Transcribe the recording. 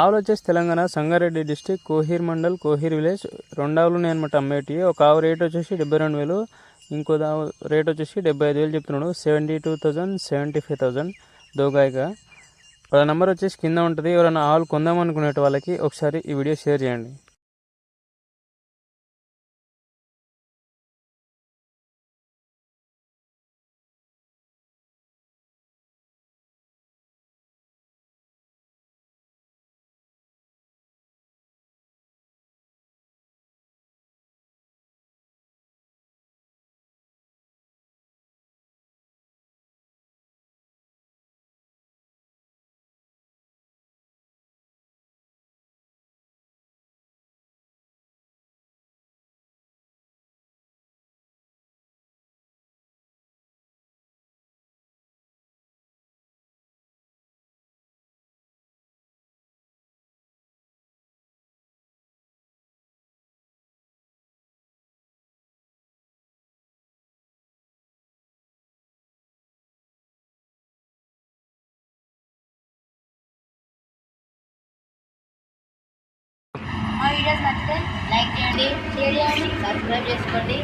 ఆవులు వచ్చేసి Telangana Sangareddy district Kohir mandal Kohir village 2 ఆవులు ఉన్నాయి అనమాట అమ్మేటి. ఒక ఆవు రేట్ వచ్చేసి 72,000, ఇంకో ఆవు రేట్ వచ్చేసి 75,000 చెప్తున్నాడు. 72,000 75,000 దోగాయగా. వాళ్ళ నెంబర్ వచ్చేసి కింద ఉంటుంది. ఎవరైనా ఆవులు కొందాం అనుకునే వాళ్ళకి ఒకసారి ఈ వీడియో షేర్ చేయండి. మా వీడియోస్ నచ్చితే లైక్ చేయండి, షేర్ చేయండి, సబ్స్క్రైబ్ చేసుకోండి.